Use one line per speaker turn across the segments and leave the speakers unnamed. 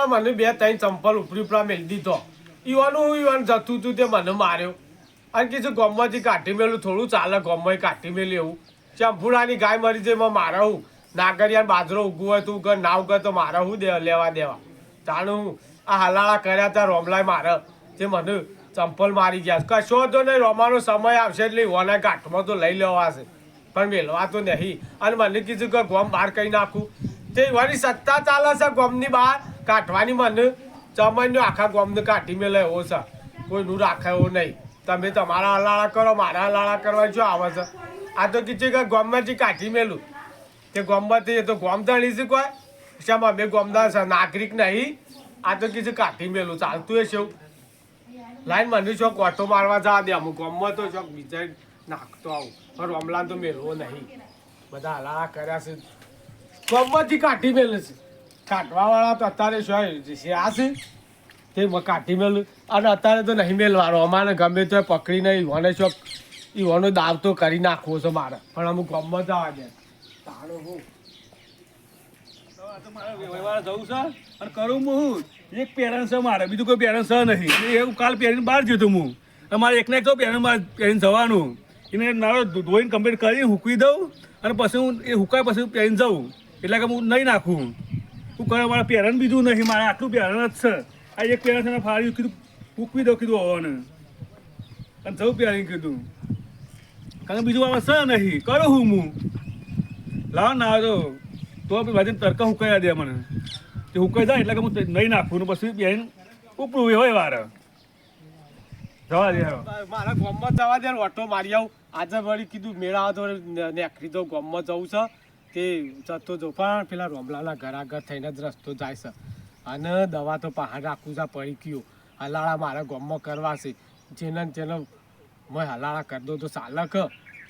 મને બે ત્રણ ચંપલ ઉપરી ઉપરા મેળ દીધો. ઈવાનું જતું તું તે મને માર્યો. અને કીધું ગોમમાંથી કાઢી મેલું થોડું ચાલે, ગોમમાં કાઢી મેલી એવું. ચંપુડાની ગાય મરી જાય એમાં મારે હું નાગરિયા બાજરો ઉગવું હોય તું ના ઉગે તો મારે હું લેવા દેવા. તાણું હું આ હલાળા કર્યા હતા રોમલાય મારે તે મને ચંપલ મારી ગયા. કશો તો નહીં, રોમાનો સમય આવશે એટલે ઓના કાઠમાં તો લઈ લેવાશે પણ મેળવા તો નહીં. અને મને કીધું કે ગોમ બહાર કહી નાખું. તે એવાની સત્તા ચાલે છે ગોમની બહાર કાઢવાની. મને ચમનનો આખા ગોમને કાઢી મેલે એવો છે, કોઈનું રાખે એવું નહીં. તમે તમારા હલાળા કરો, મારા હલાળા કરવા શું આવે છે? આ તો કીધું કે ગોમમાંથી કાઢી મેલું તે ગોમમાંથી. એ તો ગોમ તણી છે કોઈ શેમ અમે ગોમના નાગરિક નહીં. આ તો કીધું કાઢી મેલું ચાલતું હશે એવું. લાઈન મને શોખ ઓટો મારવા જવા દે. અમુક ગોમમાં તો શોખ બીજા નાખતો આવું પણ રોમલાન તો મેળવો નહીં. બધા હલાળા કર્યા છે ગોમમાંથી કાઢી મેલે છે. કાઢવાવાળા તો અત્યારે શું આ છે તે કાઢી મેલું. અને અત્યારે તો નહીં મેલવાનો. અમારે ગમે તો પકડી નહીં ઈવોને શોખ ઈવોનો દાવ તો કરી નાખવો છે મારે. પણ અમુક ગોમમાં જવા દે તારો હું
વ્યવહાર જવું છે અને કરું હું. એક પેરેન્ટ્સ છે મારે, બીજું કોઈ પેરેન્ટ્સ છે નહીં. એવું કાલ પહેરીને બહાર જતો હું. મારે એકને એક તો પહેરીને જવાનું. એને મારો ધોઈને કમ્પ્લીટ કરીને હૂકવી દઉં અને પછી હું એ હુકાય પછી પહેરીને જાઉં. એટલે કે હું નહીં નાખું. હું કરે મારા પેરેન્ટ બીજું નહીં, મારે આટલું પેરેન્ટ જ છે. આ એક પેરેન્ટ એને ફાળ્યું કીધું હૂકવી દઉં કીધું હોવાને અને જવું પહેરીને કીધું. કારણ કે બીજું આમાં છે નહીં. કરું હું લાવ ના તો ભાઈ તડકા હુકાઈ દે મને. તે હુકાઈ જાય એટલે કે હું નહીં નાખું પછી બેન ઉપડું હોય વારે જવા દે.
મારા ગામમાં જવા દે ઓટો મારી આવું. આજે વળી કીધું મેળા તો નેકરી તો ગામમાં જવું છે તે જતો જો. પણ પેલા રોમલાના ઘર આગળ થઈને જ રસ્તો જાય છે અને દવા તો પહાડ રાખવું છે પડી ગયું. હલાળા મારા ગામમાં કરવા છે. જેને જેને મેં હલાળા કરી દઉં તો ચાલક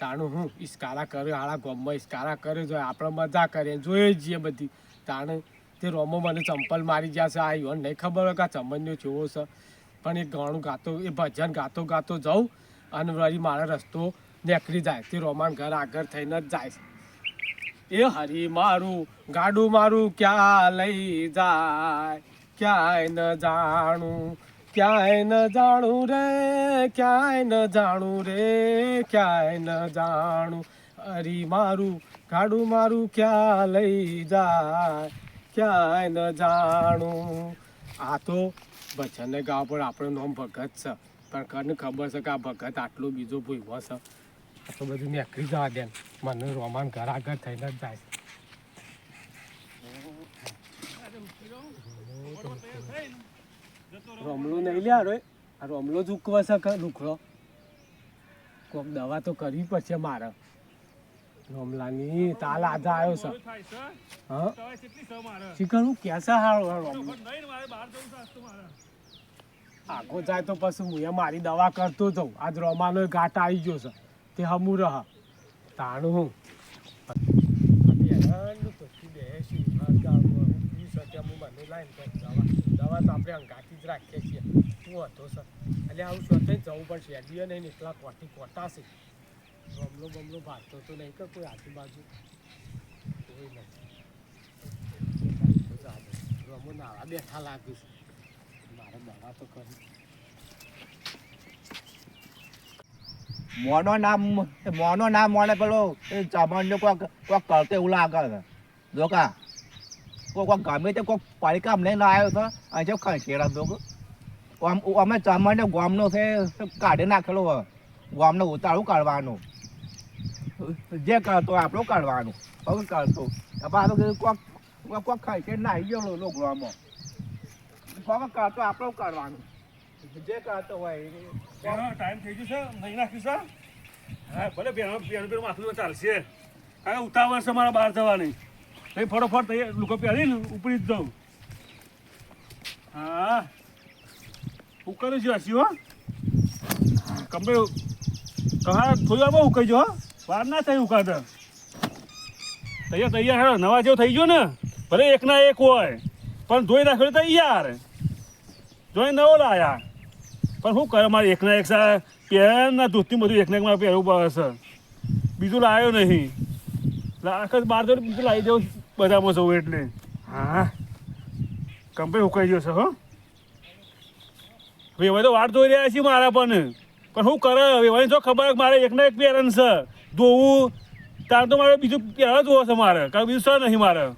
તાણું હું ઇસ્કારા કર્યો. હાળા ગામમાં ઇસ્કારા કર્યો જોઈએ આપણે મજા કરીએ જોઈએ જઈએ બધી. તાણે તે રોમો મને ચંપલ મારી ગયા છે. આ ઈવન નહીં ખબર હોય કે આ ચમનનો જેવો છે. પણ એ ગાણું ગાતો એ ભજન ગાતો ગાતો જાઉં અને વળી મારો રસ્તો નીકળી જાય. તે રોમાન ઘર આગળ થઈને જ જાય. એ હરી મારું ગાડું મારું ક્યાં લઈ જાય ક્યાંય ન જાણું, ક્યાંય ન જાણું રે, ક્યાંય ન જાણું રે, ક્યાંય ન જાણું. હરી મારું ગાડું મારું ક્યાં લઈ જાય ક્યાંય ન જાણું. આ તો ભજનને ગાવા પણ આપણું નામ ભગત છે. પણ કને ખબર છે કે આ ભગત આટલો બીજો ભૂવો છે. આ તો બધું નીકળી જવા દે. મને રોમાન ઘર આગળ થઈને જ જાય. રોમલો નહીં લ્યા રે. આ રોમલો જ ઉકવા છે કે રૂખડો. કોઈક દવા તો કરવી પડશે મારે રોમલાની. તાલ આજે આવ્યો છે. હા શીખર હું કેસે હારો રોમલો આગો જાય તો પછી હું મારી દવા કરતો જાઉં. આજ રોમાનો ઘાટ આવી ગયો છે તે હમું રહ તાણું હું દવા તો આપણે અંગાથી જ રાખીએ છીએ. શું હતો સર એટલે આવું સ્વતઃ જવું પડશે. એડીએ નહીં એટલા કોટા છે. બમલો બમલો ભાગતો તો નહીં કે કોઈ આજુબાજુ કોઈ નથી. રમો નાવા બેઠા લાગ્યું છે. મારે દવા તો કરી
મોનો નામ મોને પેલો ચમનનો કોઈક કરતો એવું લાગે છે. જોકા કોઈક ગમે તે કોઈક પરિકામ લઈને આવ્યો છે અને જે ખંચેડા દો અમે ચમનને ગોમનો છે કાઢી નાખેલો હોય. ગોમને ઉતારું કાઢવાનું જે કરતો આપણું કાઢવાનું હવે કરતો પાછું કોઈક ખંચે નાહી ગયો લોકોમાં કોઈક કરતો આપણું કાઢવાનું જે કરતો હોય.
ટાઈમ થઈ ગયો છે નહીં નાખ્યું છે. હા ભલે પેલું માથું ચાલશે. હા ઉતાવળ છે મારા બહાર જવાની. અહીં ફટોફટ લોકો પહેરીને ઉપડી જ જાઉં. હા હું કરું છું હસી હો કમ્પ્લે કહા થોડી વારમાં ઉકાઈ જો. વાર ના થાય ઉકાતા. તૈયાર હેડો નવા જેવું થઈ ગયો ને. ભલે એકના એક હોય પણ ધોઈ નાખ્યો તૈયાર. જોઈ નવો લાયા પણ શું કરે મારે એકના એક પહેરના દૂધથી બધું એકને એક મારે પહેરવું પડે છે. બીજું લાવ્યો નહીં. આખા બાર તો બીજું લાવી દઉં બધામાં જવું એટલે. હા કમ્પ્લેટ ઉકાઈ ગયો છે હો વેવાય તો વાટ જોઈ રહ્યા છીએ મારા પણ શું કરે વેવાય જો ખબર મારે એકના એક પેરેન્ટ છે ધોવું તાર તો મારે બીજું પહેલાં જોવો છે મારે કારણ બીજું સર નહીં મારે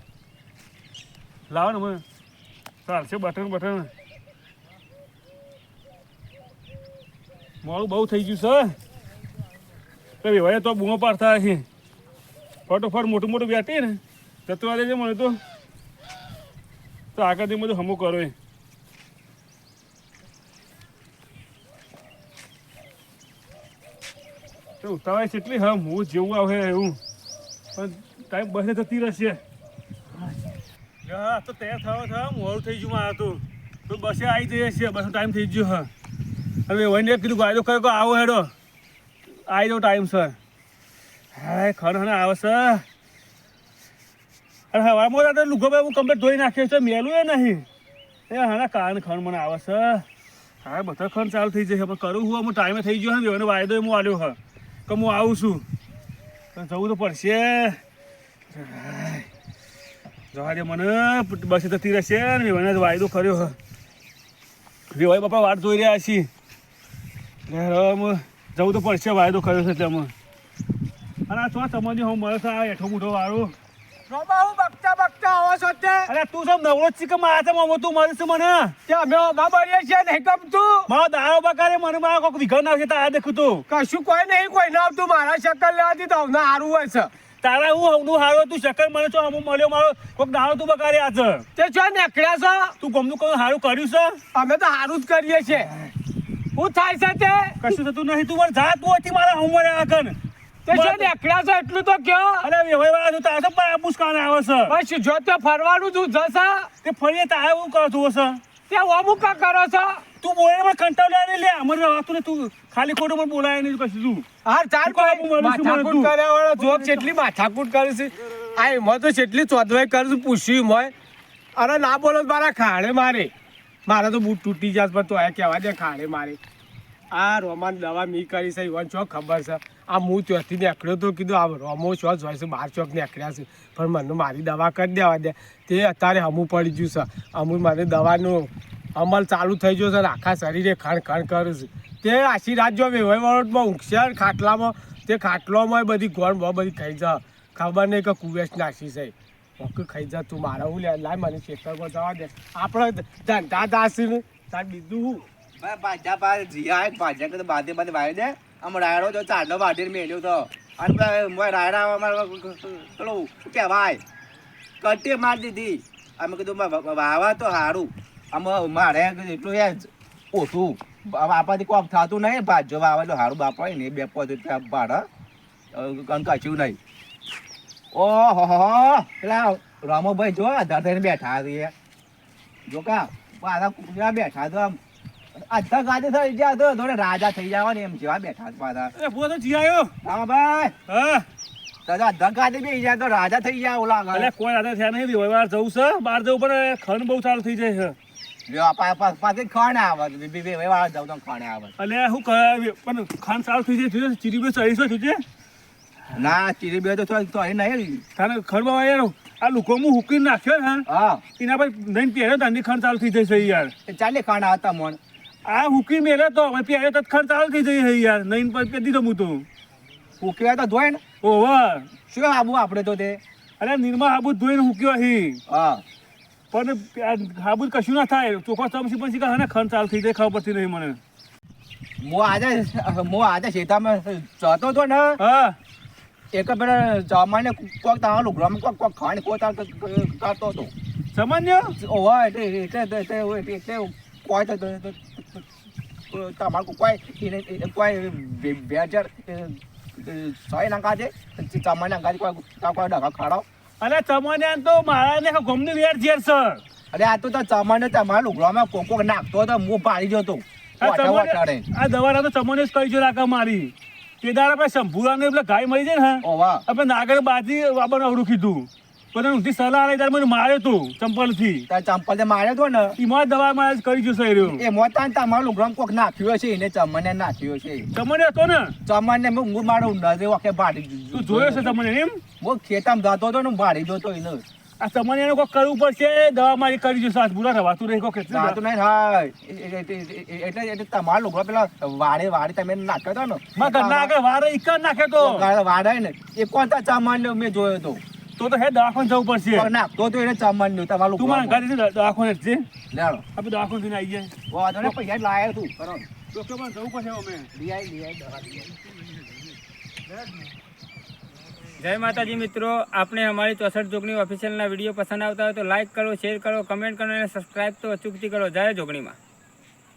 લાવો ને મને ચાલશે બટન મોડું બહુ થઈ ગયું છે વેવાય તો બૂમો પાડતા છે ફટોફટ મોટું બેઠી ને જતું વાલે છે મને તો આગળથી બધું હમું કરો તો ઉતાવળ કેટલી હું જેવું આવે એવું પણ ટાઈમ બસે જતી રહેશે હા તો તૈયાર થવા મોડું થઈ ગયું મારે તો બસે આવી જઈએ છીએ બસ ટાઈમ થઈ ગયો હા હવે વહીને કીધું ગાયદો કર્યો કે આવો હેડો આવી જાઓ ટાઈમ સર હા ખર આવે છે અરે હવામાં તો લુગો ભાઈ હું કમ્પ્લીટ ધોઈ નાખ્યો છે મેલું એ નહીં એ હા કારણ ખણ મને આવે છે હા બધા ખણ ચાલુ થઈ જશે પણ કરું હું હું ટાઈમે થઈ ગયો ને એનો વાયદો હું આવ્યો હા કે હું આવું છું જવું તો પડશે જવા દે મને બસ જતી રહેશે ને મને વાયદો કર્યો હા વેવાઈ બાપા વાટ જોઈ રહ્યા છીએ જવું તો પડશે વાયદો કર્યો છે તેમાં અને આ શું સમજ હું મળે છે આ એઠો મોટો વાળો
રોમા હું બકતા આવો છો તે
અરે તું સબ નવરો જ છે કે મારા મોમો તું મળીશ મને
તે અમે બાબરીએ છે નહીં ગમતું
મારો દારો બકારે મને મારા કોઈક વિઘન આવશે તારા દેખું તું
કશું કોઈ નહીં કોઈ ના આવતું મારા શક્કર લેવા દીધો ના સારું હોય છે
તારા હું હવનું હારો તું શક્કર મને છો હું મળ્યો મારો કોઈક દારો તું બકારે આ છે
તે છો નીકળ્યા છો
તું ગમનું કોઈ સારું કર્યું છે
અમે તો સારું જ કરીએ છીએ શું થાય છે તે
કશું થતું નહીં તું મને જા તું હતી મારા હું મળે આગળ
તે છો નીકળ્યા છો એટલું તો કયો
અરે વેવાઈ વાળા તું તારા પર આપુસ કાને આવે છે
બસ જો તે ફરવાનું તું જશે
તે ફરીએ તારે હું કરો તું હશે
તે અમુક કા કરો છો
તું બોલે મને કંટાળ્યા નહીં લે મને વાતું ને તું ખાલી ખોટું મને બોલાય નહીં કશું તું
હાર ચાર
કોઈ
માથાકૂટ કર્યા વાળો જો કેટલી માથાકૂટ કરે છે આ એમાં તો કેટલી ચોદવાઈ કરું છું પૂછ્યું મોય અરે ના બોલો મારા ખાડે મારે તો બૂટ તૂટી જશે પણ તો આ કહેવા દે ખાડે મારે આ રોમાન દવા મી કરી છે ઈવન ચોક ખબર છે આ હું ત્યાંથી નીકળ્યો તો કીધું આ રોમો ચોક હોય છે 12 ચોક નીકળ્યા છે પણ મને મારી દવા કરી દેવા દે તે અત્યારે હમું પડી ગયું છે અમુક મારે દવાનું અમલ ચાલુ થઈ ગયો છે આખા શરીરે ખણ કરું છે તે આશી રાત જો વેવાઈમાં ઊંઘશે ખાટલામાં તે ખાટલોમાં બધી ગોળ બધી ખાઈ જા ખબર નહીં કે કુવેશ નાખી છે ઓકે ખાઈ જા તું મારા હું લાય મને ખેતરમાં જવા દે આપણે ધંધા દાસીને તાર બીજું હું
ભાજા બાર જીયા ભાજા કે બાદે વાય દે આમ રાયડો જો ચાડલો વાઢી મેલ્યો તો અને રાયડા પેલું શું કહેવાય કટી મારી દીધી અમે કીધું વાવા તો સારું આમ મારે એટલું એ ઓછું બાપાથી કોમ થતું નહીં ભાજો વાવે તો સારું બાપા ને 2 5 ભાડા કશું નહીં ઓહો પેલા રામોભાઈ જો આધાર થઈને બેઠા છીએ જો કા પાછા કુકડા બેઠા તો આમ અડધા ગાડી થઈ ગયા તો થોડે રાજા થઈ જવા ને એમ જેવા બેઠા પાછા
તો જી આવ્યો
રામભાઈ
હા
તો અડધા ગાડી બેસી જાય તો રાજા થઈ જાય ઓલા
એટલે કોઈ રાજા થયા નહીં રવિવાર જવું છે બહાર જવું પણ ખન બહુ ચાલુ થઈ જાય છે
પાછી ખાણે આવે વાર જાવ તો ખાણે આવે
એટલે શું કહે પણ ખાન ચાલુ થઈ જાય ચીરી બે ચડી છે તું
ના ચીરી બે તો નહીં
તારે ખરમાં યાર આ લોકો હું હુકીને નાખ્યો ને
હા
એના પર નહીં પહેર્યો તાની ખણ ચાલુ થઈ જશે યાર
ચાલે ખાણા હતા મોન
આ હુકી મેલે તો હવે પહેર્યો તો ખણ ચાલુ થઈ જઈ યાર નહીં પર પહેરી દીધો હું તો
હુકવ્યા તો ધોય ને
ઓવર
શું આબુ આપણે તો તે
અરે નિર્મા હાબુ ધોઈને હુક્યો અહીં
હા
પણ હાબુ કશું ના થાય ચોખ્ખો ચમચી પછી કહે ને ખણ ચાલુ થઈ જાય ખબર પડતી નહીં મને
હું આજે શેતામાં જતો હતો ને
હા
એક પેલા સામાન્ય કોક તારા લુગડામાં કોક ખાંડ કોતા કરતો હતો
સામાન્ય
ઓવા એટલે કોઈ તમારું કોઈ 2006 નાખા છે સામાન્ય નાખા કોઈ ડખા ખાડો
અરે તમને તો મારા ને ગમની વેર ઝેર સર
અરે આ તો સામાન્ય તમારા લુગડામાં કોક નાખતો હતો હું પાડી જતો
આ દવાના તો તમને જ કહી જો રાખા મારી કેદાર આપણે શંભુરાને એટલે ગાય મરી જાય ને
ઓવા
આપણે નાગર બાજી બાબાને અવડું કીધું પણ ઊંધી સલાહ આવી ત્યારે મને માર્યો તું ચંપલથી
ચંપલ માર્યો હતો ને
એમાં દવા મારે કરી જોશે રહ્યો
એ મોતા તમારું લુગડામાં કોક નાખ્યો છે એને ચમને નાખ્યો છે
તમને હતો ને
ચમને હું મારો નજરે વખતે ભાડી
તું જોયો છે તમને એમ
હું ખેતામાં જતો હતો ને ભાડી જોતો એને
આ તમને એને કોઈ કરવું પડશે દવા મારી કરી જો સાસ બુરા રવાતું નહીં કોઈ કેટલું
રાતું નહીં હા એટલે તમારા લોકો પેલા વાડે તમે નાખ્યો હતો ને
માં ઘરના આગળ વારે એક જ નાખે તો
વાડે ને એ કોણ સામાન્ય મેં જોયો હતો
તો હે દવાખાને જવું પડશે
નાખતો તો એને સામાન્ય તમારું
તું મને ગાડી દવાખાને જ છે
લેડો
આપણે દવાખાને જઈને આવી જાય
વાંધો ને પૈસા લાવ્યો તું કરો
ડોક્ટર માં જવું પડશે અમે
લઈ દવા
જય માતાજી મિત્રો, આપણે અમારી 64 જોગણી ઓફિશિયલના વિડીયો પસંદ આવતા હોય તો લાઈક કરો, શેર કરો, કમેન્ટ કરો અને સબસ્ક્રાઈબ તો અચૂકથી કરો. જય જોગણીમાં.